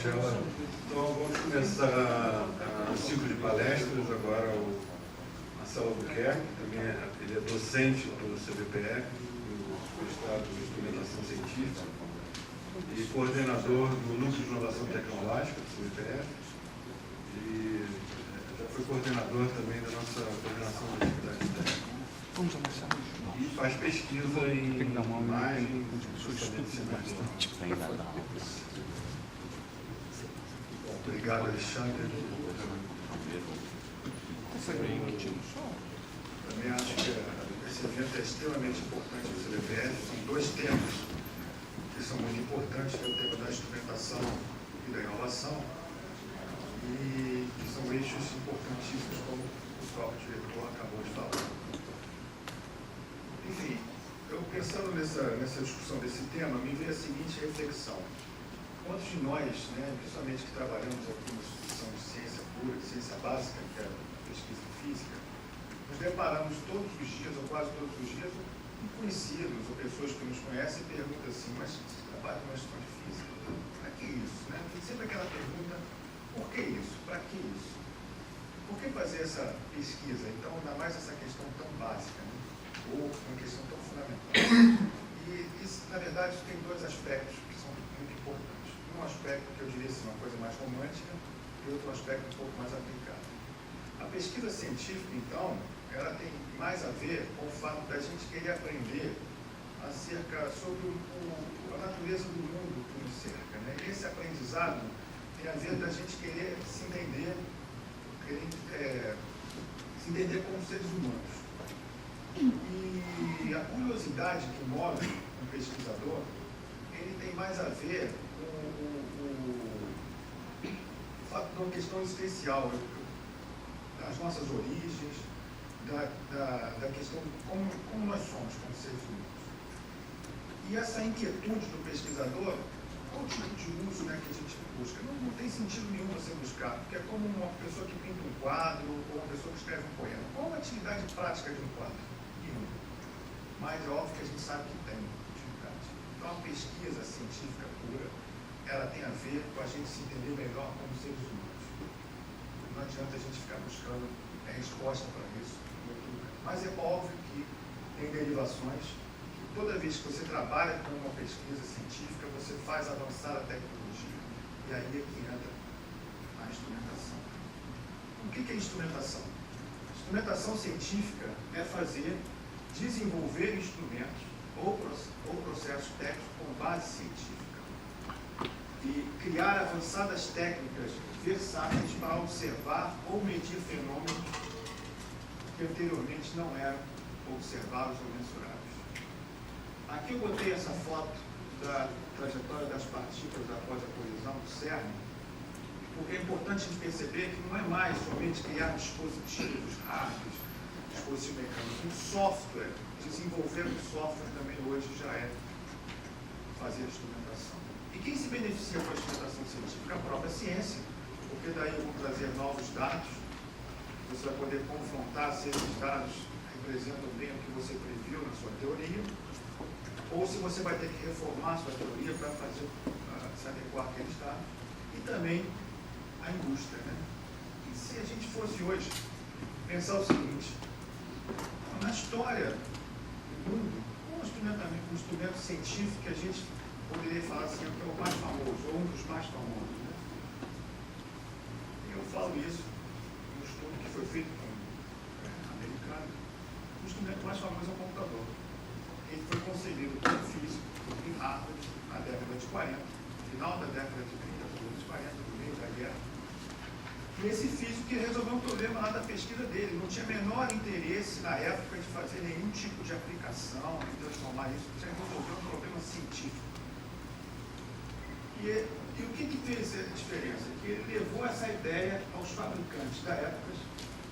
Marcela. Então, vamos começar o ciclo de palestras. Agora o Marcelo Albuquerque, também ele é docente do CBPF, do Estado de Instrumentação Científica, e coordenador do Núcleo de Inovação Tecnológica do CBPF, e já foi coordenador também da nossa coordenação de atividades técnicas. E faz pesquisa em imagem, processamento de cenário. Obrigado, Alexandre. Também acho que esse evento é extremamente importante no CBPF. São dois temas que são muito importantes, que é o tema da instrumentação e da inovação, e que são eixos importantíssimos, como o próprio diretor acabou de falar. Enfim, eu pensando nessa discussão desse tema, me veio a seguinte reflexão. Quantos de nós, principalmente que trabalhamos aqui na instituição de ciência pura, de ciência básica, que é a pesquisa física, nos deparamos todos os dias, ou quase todos os dias, com conhecidos ou pessoas que nos conhecem e perguntam assim, mas você trabalha com uma questão de física? Para que isso? Tem sempre aquela pergunta, por que isso? Para que isso? Por que fazer essa pesquisa? Então, ainda mais essa questão tão básica, ou uma questão tão fundamental. E isso, na verdade, tem dois aspectos que são muito importantes. Um aspecto que eu diria assim, uma coisa mais romântica, e outro aspecto um pouco mais aplicado. A pesquisa científica, então, ela tem mais a ver com o fato da gente querer aprender sobre a natureza do mundo que nos cerca. E esse aprendizado tem a ver da gente querer se entender como seres humanos. E a curiosidade que move um pesquisador, ele tem mais a ver com o fato de uma questão existencial, das nossas origens, da questão de como nós somos como seres humanos. E essa inquietude do pesquisador, qual o tipo de uso que a gente busca? Não tem sentido nenhum você buscar, porque é como uma pessoa que pinta um quadro, ou uma pessoa que escreve um poema. Qual a atividade prática de um quadro? Mas é óbvio que a gente sabe que tem utilidade. Então, a pesquisa científica pura, ela tem a ver com a gente se entender melhor como seres humanos. Não adianta a gente ficar buscando resposta para isso em outro lugar. Mas é óbvio que tem derivações, que toda vez que você trabalha com uma pesquisa científica, você faz avançar a tecnologia. E aí é que entra a instrumentação. O que é instrumentação? Instrumentação científica é desenvolver instrumentos ou processos técnicos com base científica e criar avançadas técnicas versáteis para observar ou medir fenômenos que anteriormente não eram observáveis ou mensuráveis. Aqui eu botei essa foto da trajetória das partículas após a colisão do CERN, porque é importante a gente perceber que não é mais somente criar dispositivos rápidos, dispositivo mecânico, um software, desenvolver um software também hoje já é fazer a instrumentação. E quem se beneficia com a instrumentação científica? A própria ciência, porque daí eu vou trazer novos dados, você vai poder confrontar se esses dados representam bem o que você previu na sua teoria, ou se você vai ter que reformar a sua teoria para se adequar àqueles dados, e também a indústria. E se a gente fosse hoje pensar o seguinte, na história do mundo, qual um instrumento científico que a gente poderia falar assim, que é o mais famoso, ou um dos mais famosos? Eu falo isso no estudo que foi feito com um americano. O instrumento mais famoso é o computador. Ele foi concebido por um físico em Harvard na década de 40, final da década de 30, dos 40, do meio da guerra. E esse físico que resolveu um problema lá da pesquisa dele, não tinha menor interesse na época de fazer nenhum tipo de aplicação, de transformar isso, tinha que resolver um problema científico. E o que fez a diferença? Que ele levou essa ideia aos fabricantes da época,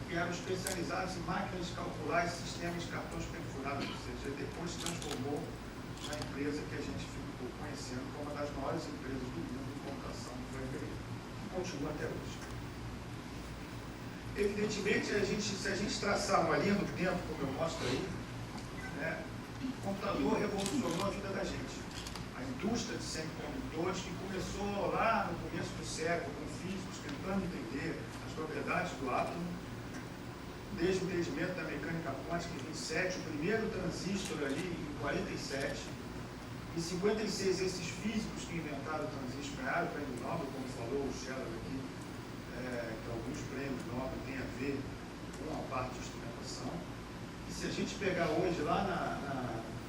que eram especializados em máquinas de calcular e sistemas de cartões perfurados, ou seja, depois se transformou na empresa que a gente ficou conhecendo como uma das maiores empresas do mundo de computação, que foi a IBM, que continua até hoje. Evidentemente, se a gente traçar uma linha do tempo, como eu mostro aí, o computador revolucionou a vida da gente. A indústria de semicondutores, que começou lá no começo do século com físicos tentando entender as propriedades do átomo, desde o entendimento da mecânica quântica em 27, o primeiro transistor ali em 47, em 56 esses físicos que inventaram o transistor ganharam o prêmio Nobel, como falou o Scheller aqui, que alguns prêmios Nobel têm a ver com a parte de instrumentação. E se a gente pegar hoje, lá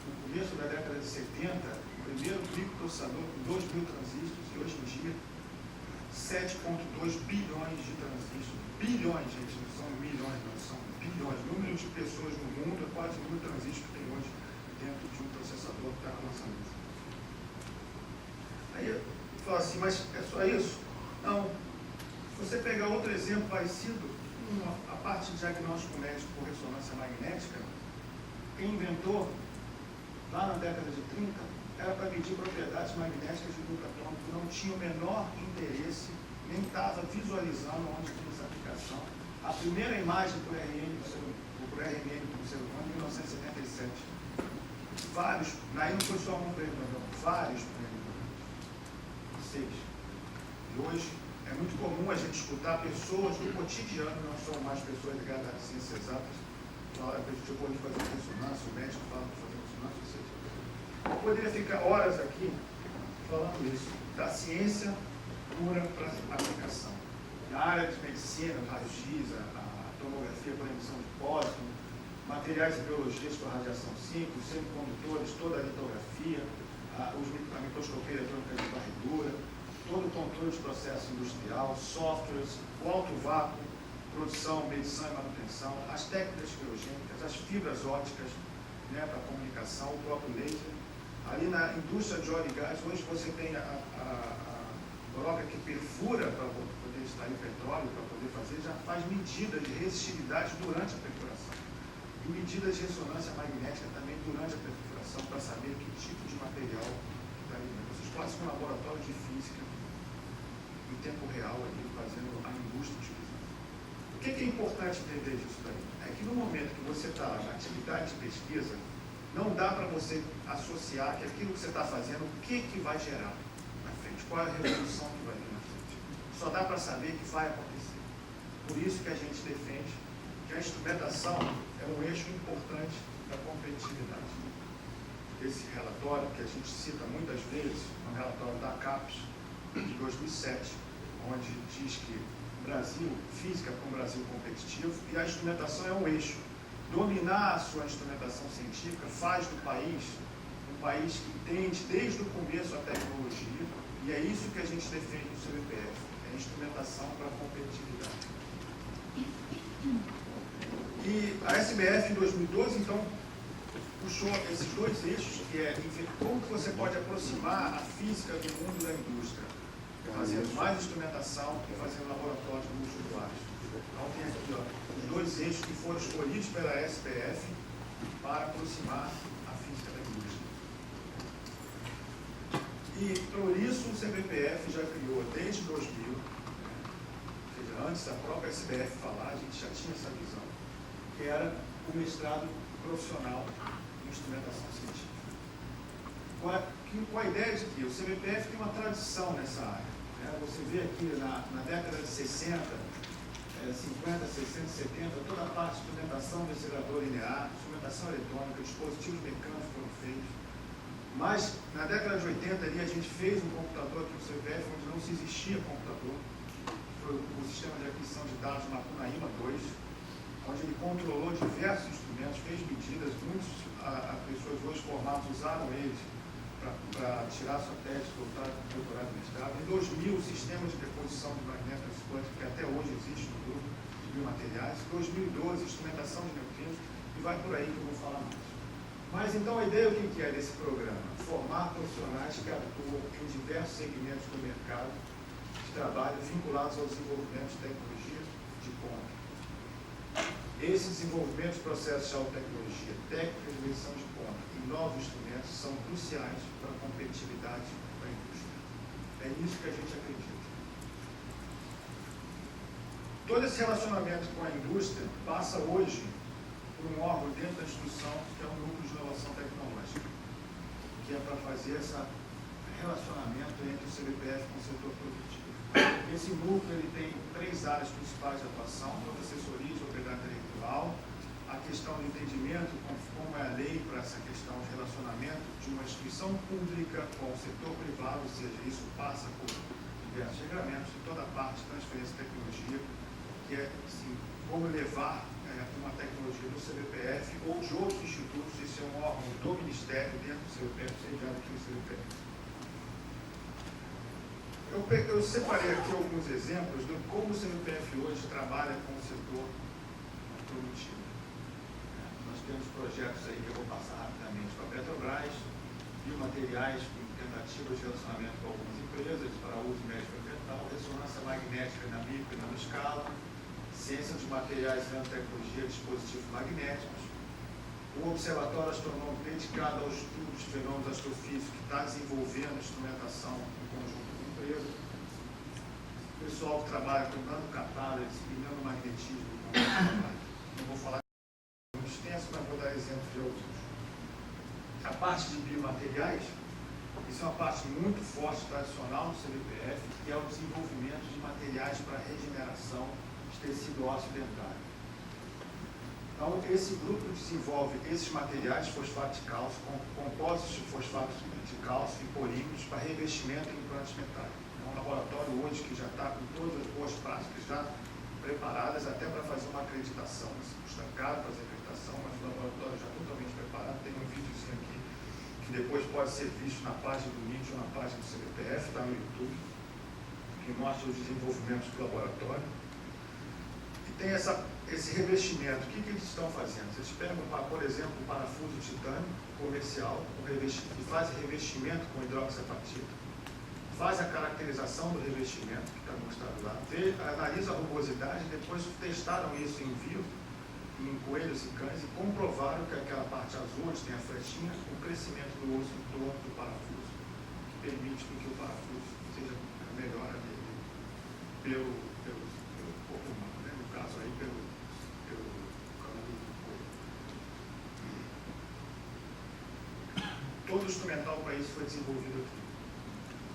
no começo da década de 70, o primeiro microprocessador com 2 mil transistores, e hoje em dia 7,2 bilhões de transistores. Bilhões, gente, não são milhões, não, são bilhões. O número de pessoas no mundo é quase o número de transistores que tem hoje dentro de um processador que está lançando isso. Aí eu falo assim, mas é só isso? Não. Se você pegar outro exemplo parecido, a parte de diagnóstico médico por ressonância magnética, quem inventou lá na década de 30 era para medir propriedades magnéticas de núcleo atômico, não tinha o menor interesse, nem estava visualizando onde tinha essa aplicação. A primeira imagem por RNN do ser humano em 1977. Vários, aí não foi só um prêmio, não, vários prêmios. 6. E hoje é muito comum a gente escutar pessoas do cotidiano, não são mais pessoas ligadas às ciências exatas, falar que a gente pode fazer ressonância, o médico fala para fazer ressonância, ou seja, eu poderia ficar horas aqui falando isso, da ciência pura para a aplicação. Na área de medicina, raios-x, a tomografia por emissão de pósito, materiais e biologias com radiação simples, semicondutores, toda a litografia, a microscopia eletrônica de varredura, todo o controle de processo industrial, softwares, o alto vácuo, produção, medição e manutenção, as técnicas criogênicas, as fibras ópticas, né, para comunicação, o próprio laser. Ali na indústria de óleo e gás, hoje você tem a broca que perfura para poder extrair petróleo, para poder fazer, já faz medidas de resistividade durante a perfuração. E medidas de ressonância magnética também durante a perfuração, para saber que tipo de material está ali. Vocês podem ser um laboratório de física em tempo real ali, fazendo a indústria utilizando. O que é importante entender disso daí? É que no momento que você está na atividade de pesquisa, não dá para você associar que aquilo que você está fazendo, o que vai gerar na frente, qual é a revolução que vai vir na frente. Só dá para saber que vai acontecer. Por isso que a gente defende que a instrumentação é um eixo importante da competitividade. Esse relatório, que a gente cita muitas vezes, um relatório da CAPES, de 2007, onde diz que Brasil, física para um Brasil competitivo, e a instrumentação é um eixo. Dominar a sua instrumentação científica faz do país um país que entende desde o começo a tecnologia, e é isso que a gente defende no CBPF, é a instrumentação para a competitividade. E a SBF em 2012, então, puxou esses dois eixos, que é como que você pode aproximar a física do mundo da indústria, fazendo mais instrumentação e fazendo laboratórios multiusuários. Então tem aqui os dois eixos que foram escolhidos pela SBF para aproximar a física da indústria. E por isso o CBPF já criou desde 2000, ou seja, antes da própria SBF falar, a gente já tinha essa visão, que era o mestrado profissional em instrumentação científica. Com a ideia de que o CBPF tem uma tradição nessa área. Né? Você vê aqui na década de 60, 50, 60, 70, toda a parte de instrumentação de acelerador linear, instrumentação eletrônica, dispositivos mecânicos foram feitos. Mas na década de 80 ali a gente fez um computador aqui no CBPF onde não se existia computador. Foi o sistema de aquisição de dados Macunaíma 2, onde ele controlou diversos instrumentos, fez medidas, muitas pessoas hoje formadas usaram eles para tirar sua tese, doutorado e mestrado. Em 2000, o sistema de deposição de magnéticos quânticos, que até hoje existe no grupo de biomateriais. Em 2012, instrumentação de neutrinos, e vai por aí que eu vou falar mais. Mas então a ideia, o que é desse programa? Formar profissionais que atuam em diversos segmentos do mercado de trabalho vinculados ao desenvolvimento de tecnologia de ponta. Esse desenvolvimento de processos de alta tecnologia, técnicas de medição de ponta e novos instrumentos são cruciais para a competitividade da indústria. É nisso que a gente acredita. Todo esse relacionamento com a indústria passa hoje por um órgão dentro da instituição, que é o Núcleo de Inovação Tecnológica, que é para fazer esse relacionamento entre o CBPF com o setor produtivo. E Esse grupo ele tem 3 áreas principais de atuação: toda assessoria de propriedade intelectual, a questão do entendimento, como é a lei para essa questão de relacionamento de uma instituição pública com o setor privado, ou seja, isso passa por diversos regramentos, e toda a parte de transferência de tecnologia, que é assim, como levar uma tecnologia do CBPF ou de outros institutos, isso é um órgão do Ministério dentro do CBPF, sediado aqui no CBPF. Eu separei aqui alguns exemplos de como o CBPF hoje trabalha com o setor produtivo. Nós temos projetos aí que eu vou passar rapidamente com a Petrobras, biomateriais com tentativas de relacionamento com algumas empresas para uso médico ambiental, ressonância magnética na micro e nanoscala, ciência dos materiais e nanotecnologia, dispositivos magnéticos, o Observatório Astronômico dedicado ao estudo dos fenômenos astrofísicos, que está desenvolvendo instrumentação em conjunto com empresas, o pessoal que trabalha com nanocatálise e nanomagnetismo, não vou falar muito extenso, mas vou dar exemplos de outros. A parte de biomateriais, isso é uma parte muito forte, tradicional do CBPF, que é o desenvolvimento de materiais para regeneração de tecido ósseo dentário. Então, esse grupo desenvolve esses materiais, fosfato de cálcio, compósitos de fosfato de cálcio e polímeros para revestimento em implantes metálicos. É um laboratório hoje que já está com todas as boas práticas já preparadas até para fazer uma acreditação. Isso custa caro fazer acreditação, mas o laboratório já totalmente preparado. Tem um videozinho aqui que depois pode ser visto na página do NIT ou na página do CBPF, está no YouTube, que mostra os desenvolvimentos do laboratório. E tem esse revestimento. O que eles estão fazendo? Eles pegam, por exemplo, um parafuso de titânio comercial e fazem revestimento com hidroxiapatita, faz a caracterização do revestimento, que está mostrado lá, analisa a rugosidade, depois testaram isso em vivo, em coelhos e cães, e comprovaram que aquela parte azul, onde tem a flechinha, o crescimento do osso em torno do parafuso, que permite que o parafuso seja a melhora dele pelo corpo humano, né? No caso aí, pelo câmbio do coelho. Todo o instrumental para isso foi desenvolvido aqui.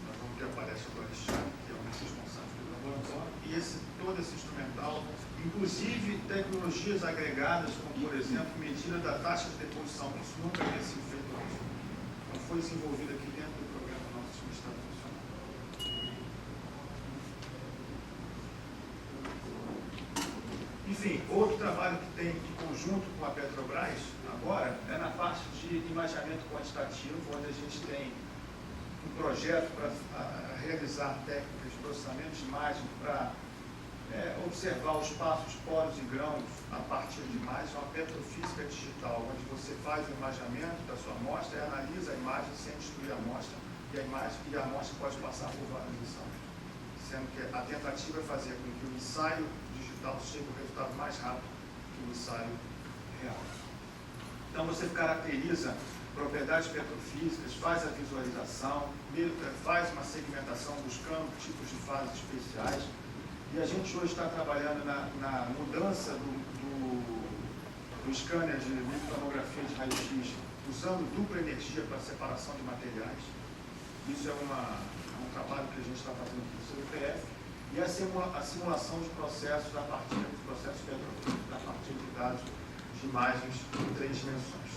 Nós vamos ter a palestra do Alexandre, que é um dos responsáveis pelo laboratório, e todo esse instrumental, inclusive tecnologias agregadas, como por exemplo, medida da taxa de deposição, isso nunca havia sido feito antes. Então foi desenvolvido aqui dentro do programa nosso de Estado Funcional. Enfim, outro trabalho que tem em conjunto com a Petrobras agora é na parte de imageamento quantitativo, onde a gente tem um projeto para realizar técnicas de processamento de imagem para observar os passos, poros e grãos a partir de imagens, uma petrofísica digital, onde você faz o imageamento da sua amostra e analisa a imagem sem destruir a amostra, e a amostra pode passar por vários ensaios, sendo que a tentativa é fazer com que o ensaio digital chegue ao resultado mais rápido que o ensaio real. Então você caracteriza propriedades petrofísicas, faz a visualização, faz uma segmentação buscando tipos de fases especiais. E a gente hoje está trabalhando na mudança do scanner de microtomografia de raio-x, usando dupla energia para separação de materiais. Isso é um trabalho que a gente está fazendo aqui no CBPF. E a simulação de processos a partir dos processos petrofísicos, a partir de dados de imagens em 3 dimensões.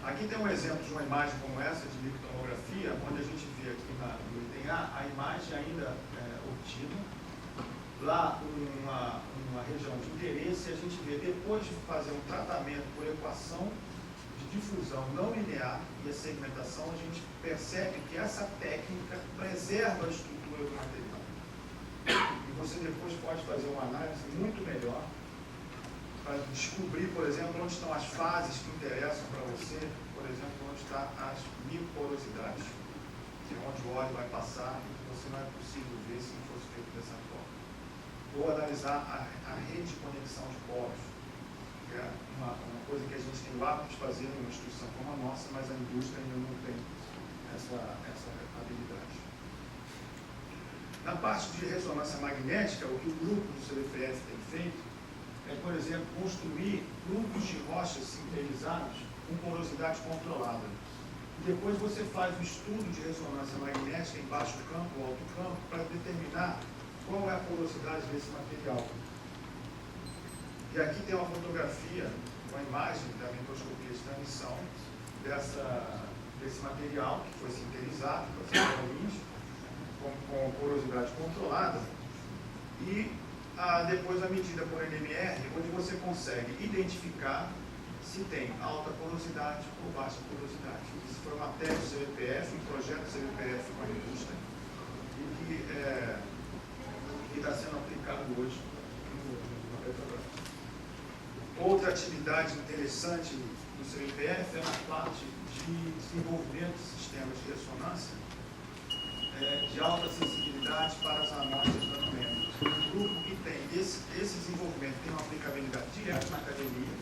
Aqui tem um exemplo de uma imagem como essa de microtomografia, onde a gente vê aqui no ITNA a imagem ainda obtida, lá uma região de interesse, e a gente vê depois de fazer um tratamento por equação de difusão não linear e a segmentação, a gente percebe que essa técnica preserva a estrutura do material. E você depois pode fazer uma análise muito melhor para descobrir, por exemplo, onde estão as fases que interessam para você, por exemplo, onde estão as microporosidades, que é onde o óleo vai passar e que você não é possível ver se não fosse feito dessa forma. Ou analisar a rede de conexão de poros, que é uma coisa que a gente tem o hábito de fazer numa instituição como a nossa, mas a indústria ainda não tem essa habilidade. Na parte de ressonância magnética, o que o grupo do CBPF tem feito é, por exemplo, construir grupos de rochas sintetizados com porosidade controlada. Depois você faz um estudo de ressonância magnética em baixo campo ou alto campo para determinar qual é a porosidade desse material. E aqui tem uma fotografia, uma imagem da microscopia de transmissão desse material que foi sintetizado com porosidade controlada e depois a medida por NMR, onde você consegue identificar se tem alta porosidade ou baixa porosidade. Isso foi uma tese do CBPF, um projeto do CBPF com a indústria e que está sendo aplicado hoje no Petrobras. Outra atividade interessante do CBPF é na parte de desenvolvimento de sistemas de ressonância de alta sensibilidade para as amostras nanômetros. Um grupo que tem esse desenvolvimento tem uma aplicabilidade direta na academia,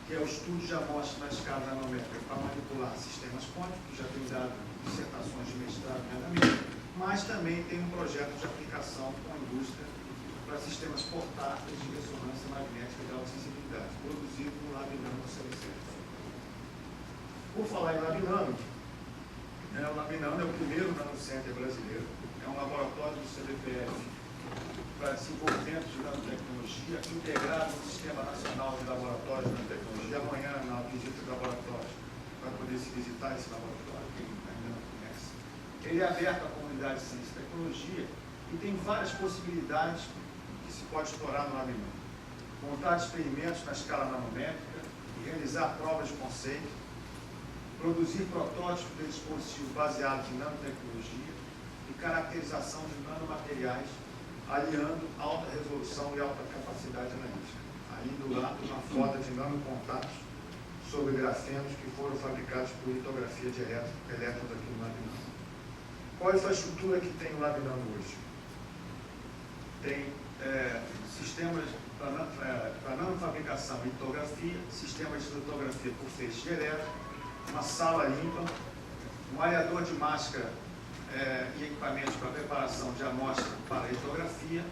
que é o estudo de amostras na escala nanométrica para manipular sistemas quânticos, que já tem dado dissertações de mestrado nomeadamente, mas também tem um projeto de aplicação com a indústria para sistemas portáteis de ressonância magnética de alta sensibilidade, produzido no Lab Nano do CBC. Por falar em Lab Nano, o Lab Nano é o primeiro nanocenter brasileiro, é um laboratório do CBPF para desenvolvimento de nanotecnologia integrado no Sistema Nacional de Laboratórios de Nanotecnologia. Amanhã, na visita de laboratórios, vai poder se visitar esse laboratório, quem ainda não conhece. Ele é aberto à comunidade de ciência e tecnologia e tem várias possibilidades que se pode explorar no Lab Nano. Montar experimentos na escala nanométrica, realizar provas de conceito, produzir protótipos de dispositivos baseados em nanotecnologia e caracterização de nanomateriais, aliando alta resolução e alta capacidade analítica. Aí do lado, uma foto de nanocontatos sobre grafenos que foram fabricados por litografia de elétrons aqui no Lab Nano. Qual é a infraestrutura que tem o Lab Nano hoje? Tem sistemas para nanofabricação e litografia, sistemas de litografia por feixe de elétron, uma sala limpa, um areador de máscara e equipamentos para preparação de amostra para litografia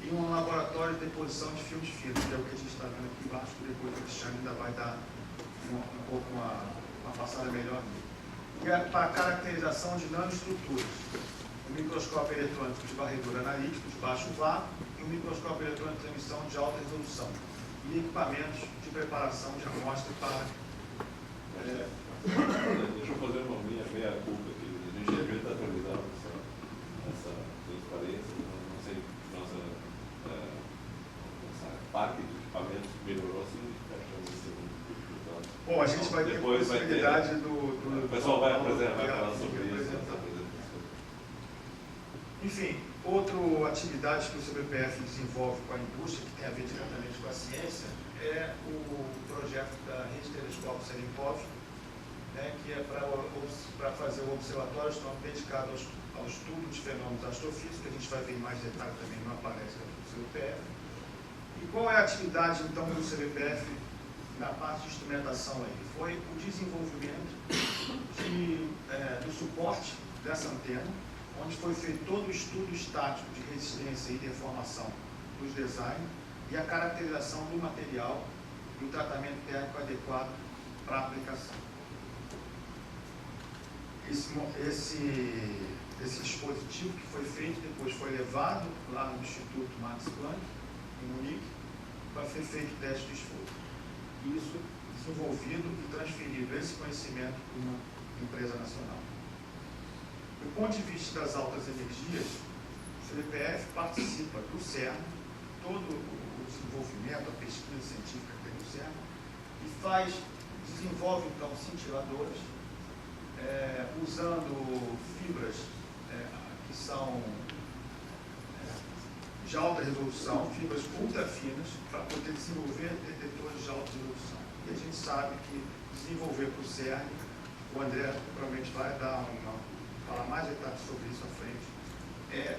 e um laboratório de deposição de filmes finos, que é o que a gente está vendo aqui embaixo, que depois o Cristiano ainda vai dar uma passada melhor. E para a caracterização de nanoestruturas, um microscópio eletrônico de varredura analítico de baixo vácuo e um microscópio eletrônico de emissão de alta resolução e equipamentos de preparação de amostra para... Deixa eu fazer uma meia culpa aqui. A gente devia estar atualizando essa transparência. Não sei, nossa parque de equipamentos melhorou assim. Bom, a gente vai ter possibilidade o pessoal vai falar sobre isso. Enfim, outra atividade que o CBPF desenvolve com a indústria, que tem a ver diretamente com a ciência, é o projeto da Rede Telescópio Selinkov, que é para fazer o observatório dedicado ao estudo de fenômenos astrofísicos, que a gente vai ver em mais detalhe também numa palestra do CBPF. E qual é a atividade, então, do CBPF na parte de instrumentação aí? Foi o desenvolvimento do suporte dessa antena, onde foi feito todo o estudo estático de resistência e deformação dos designs e a caracterização do material e o tratamento térmico adequado para a aplicação. Esse dispositivo que foi feito, depois foi levado lá no Instituto Max Planck, em Munique, para ser feito teste de esforço. Isso desenvolvido e transferido esse conhecimento para uma empresa nacional. Do ponto de vista das altas energias, o CBPF participa do CERN, todo o desenvolvimento, a pesquisa científica que tem no CERN, e desenvolve então cintiladores, usando fibras que são de alta resolução, fibras ultra finas, para poder desenvolver detectores de alta resolução. E a gente sabe que desenvolver para o CERN, o André provavelmente vai falar mais detalhes sobre isso à frente,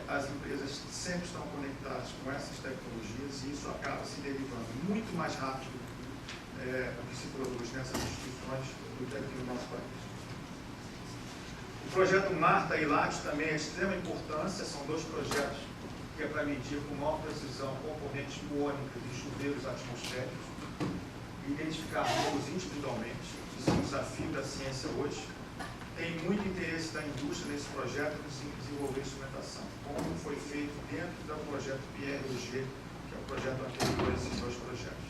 as empresas sempre estão conectadas com essas tecnologias e isso acaba se derivando muito mais rápido do que se produz nessas instituições do que aqui no nosso país. O projeto Marta e LAT também é de extrema importância, são dois projetos que é para medir com maior precisão componentes muônicas de chuveiros atmosféricos e identificar rolos individualmente. Isso é um desafio da ciência hoje. tem muito interesse da indústria nesse projeto de desenvolver instrumentação, como foi feito dentro do projeto PRG, que é o projeto anterior a esses dois projetos.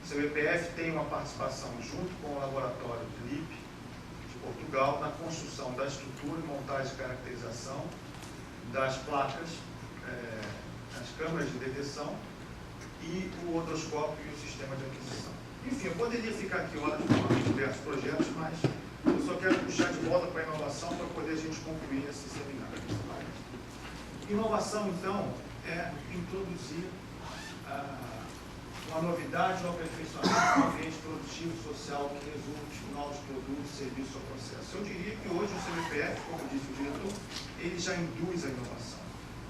O CBPF tem uma participação junto com o laboratório de LIP, de Portugal, na construção da estrutura, montagem e caracterização das placas, as câmaras de detecção e o odoscópio e o sistema de aquisição. Enfim, eu poderia ficar aqui horas falando de diversos projetos, mas eu só quero puxar de volta para a inovação para poder a gente concluir esse seminário. Inovação, então, é introduzir uma novidade ou aperfeiçoamento do ambiente produtivo e social que resulte em novos produtos, serviços ou processos. Eu diria que hoje o CBPF, como disse o diretor, ele já induz a inovação.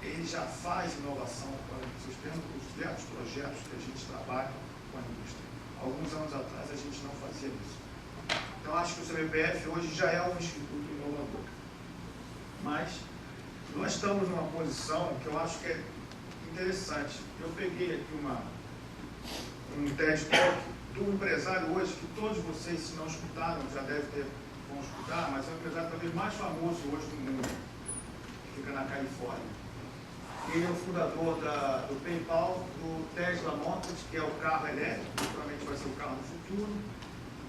Ele já faz inovação para os diversos projetos que a gente trabalha com a indústria. Alguns anos atrás a gente não fazia isso. Então acho que o CBPF hoje já é um instituto inovador. Mas nós estamos numa posição que eu acho que é interessante. Eu peguei aqui um TED Talk do empresário hoje, que todos vocês, se não escutaram, já vão escutar, mas é o empresário talvez mais famoso hoje do mundo, que fica na Califórnia. Ele é o fundador do PayPal, do Tesla Motors, que é o carro elétrico, que provavelmente vai ser o carro do futuro,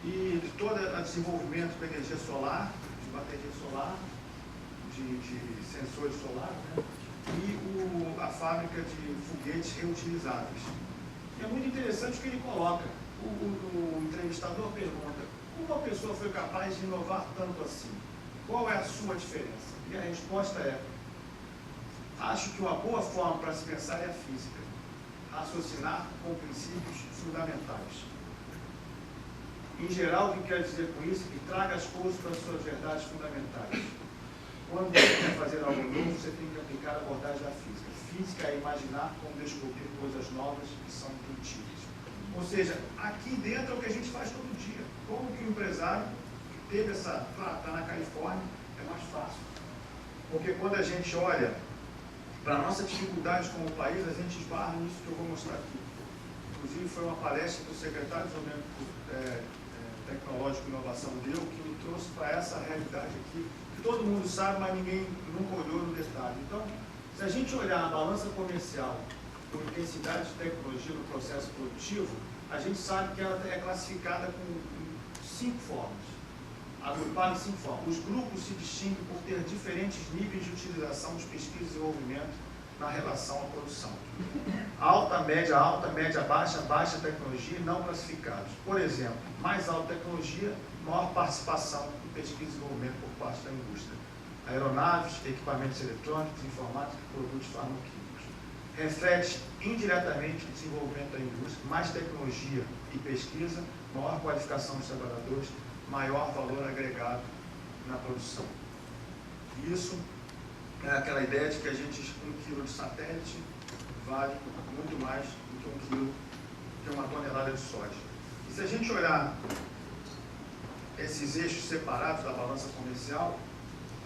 e de todo o desenvolvimento com energia solar, de bateria solar, de sensores solares, né? E a fábrica de foguetes reutilizáveis. E é muito interessante o que ele coloca. O entrevistador pergunta: como uma pessoa foi capaz de inovar tanto assim? Qual é a sua diferença? E a resposta é: acho que uma boa forma para se pensar é a física. Raciocinar com princípios fundamentais. Em geral, o que quero dizer com isso é que traga as coisas para as suas verdades fundamentais. Quando você quer fazer algo novo, você tem que aplicar a abordagem da física. Física é imaginar como descobrir coisas novas que são intuitivas. Ou seja, aqui dentro é o que a gente faz todo dia. Como que o empresário que teve essa... Claro, está na Califórnia, é mais fácil. Porque quando a gente olha para a nossa dificuldade como país, a gente esbarra nisso que eu vou mostrar aqui. Inclusive, foi uma palestra que o secretário de Desenvolvimento Tecnológico e Inovação deu, que me trouxe para essa realidade aqui, que todo mundo sabe, mas ninguém nunca olhou no detalhe. Então, se a gente olhar a balança comercial por intensidade de tecnologia no processo produtivo, a gente sabe que ela é classificada com 5 formas, agrupada em 5 formas. Os grupos se distinguem por ter diferentes níveis de utilização de pesquisa e desenvolvimento na relação à produção. Alta, média, baixa tecnologia não classificados. Por exemplo, mais alta tecnologia, maior participação em pesquisa e desenvolvimento por parte da indústria. Aeronaves, equipamentos eletrônicos, informática e produtos farmacêuticos. Reflete indiretamente o desenvolvimento da indústria, mais tecnologia e pesquisa, maior qualificação dos trabalhadores, maior valor agregado na produção. Isso é aquela ideia de que a gente, 1 quilo de satélite vale muito mais do que 1 quilo, que uma tonelada de soja. E se a gente olhar esses eixos separados da balança comercial,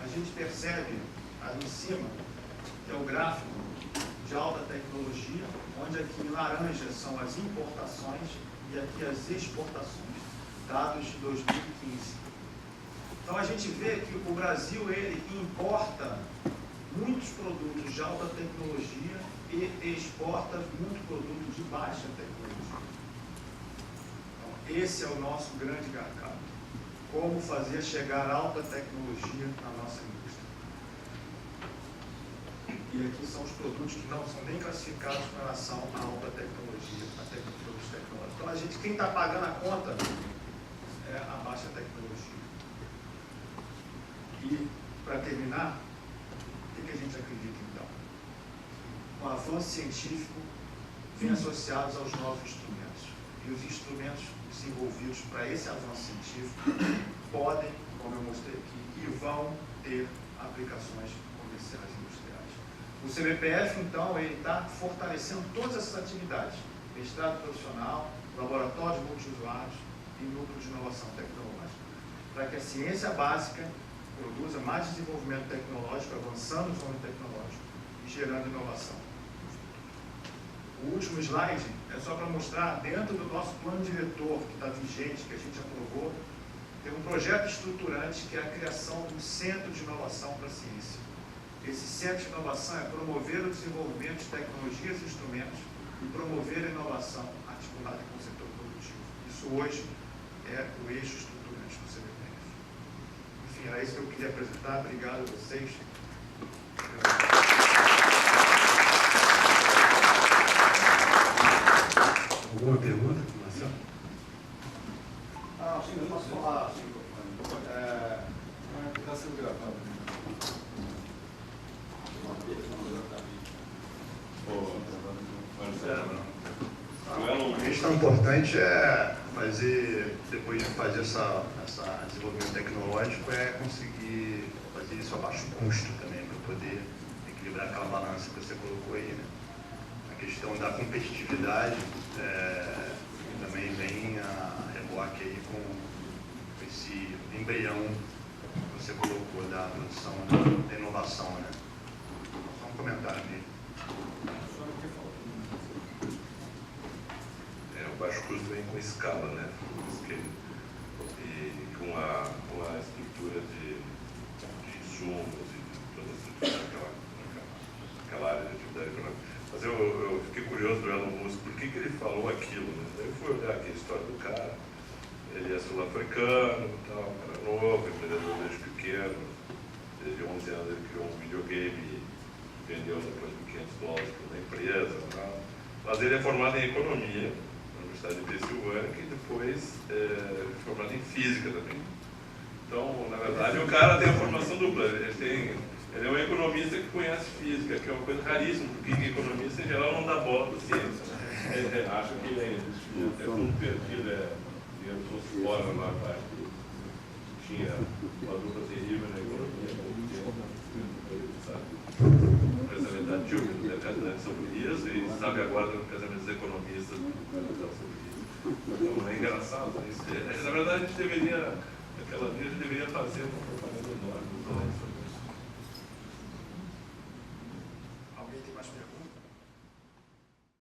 a gente percebe ali em cima, que é o gráfico de alta tecnologia, onde aqui em laranja são as importações e aqui as exportações, dados de 2015. Então a gente vê que o Brasil ele importa muitos produtos de alta tecnologia e exporta muito produto de baixa tecnologia. Então, esse é o nosso grande gargalo. Como fazer chegar alta tecnologia na nossa indústria. E aqui são os produtos que não são nem classificados com relação à alta tecnologia, a produtos tecnológicos. Então, a gente, quem está pagando a conta é a baixa tecnologia. E, para terminar, o que a gente acredita, então? O avanço científico vem associados aos novos instrumentos. E os instrumentos desenvolvidos para esse avanço científico podem, como eu mostrei aqui, e vão ter aplicações comerciais e industriais. O CBPF, então, ele está fortalecendo todas essas atividades. Mestrado profissional, laboratórios multiusuários e núcleo de inovação tecnológica. Para que a ciência básica produza mais desenvolvimento tecnológico, avançando no ramo tecnológico e gerando inovação. O último slide é só para mostrar, dentro do nosso plano diretor, que está vigente, que a gente aprovou tem um projeto estruturante que é a criação de um centro de inovação para a ciência. Esse centro de inovação é promover o desenvolvimento de tecnologias e instrumentos e promover a inovação articulada com o setor produtivo. Isso hoje é o eixo estruturante do CBPF. Enfim, era isso que eu queria apresentar. Obrigado a vocês. Alguma pergunta, Marcelo? Sim, eu posso falar. Está sendo gravado. A questão importante é fazer, depois de fazer esse desenvolvimento tecnológico, é conseguir fazer isso a baixo custo também, para poder equilibrar aquela balança que você colocou aí, né? A questão da competitividade também vem a reboque aí com esse embrião que você colocou da produção, da inovação, né? Só um comentário aqui. O baixo custo vem com escala, né? E com a estrutura de insumos e toda a estrutura daquela área de atividade econômica. Mas eu fiquei curioso do Elon Musk, por que ele falou aquilo, né? Daí eu fui olhar aqui a história do cara, ele é sul-africano, tal, um cara novo, empreendedor desde pequeno, desde 11 anos ele criou um videogame e vendeu depois por $500 para uma empresa, tal. Mas ele é formado em economia, de Pensilvânia, que depois é formado em física também. Então, na verdade, o cara tem a formação dupla. Ele é um economista que conhece física, que é uma coisa raríssima, porque economista em geral não dá bola para ciência. Né? Acho que ele é tudo perdido, digamos, fora lá, tinha uma dupla terrível na economia, sabe? O pensamento Dilma no mercado sobre isso, e sabe agora no pensamento dos economistas sobre isso. Então é engraçado isso. Na verdade, a gente deveria fazer uma propaganda enorme.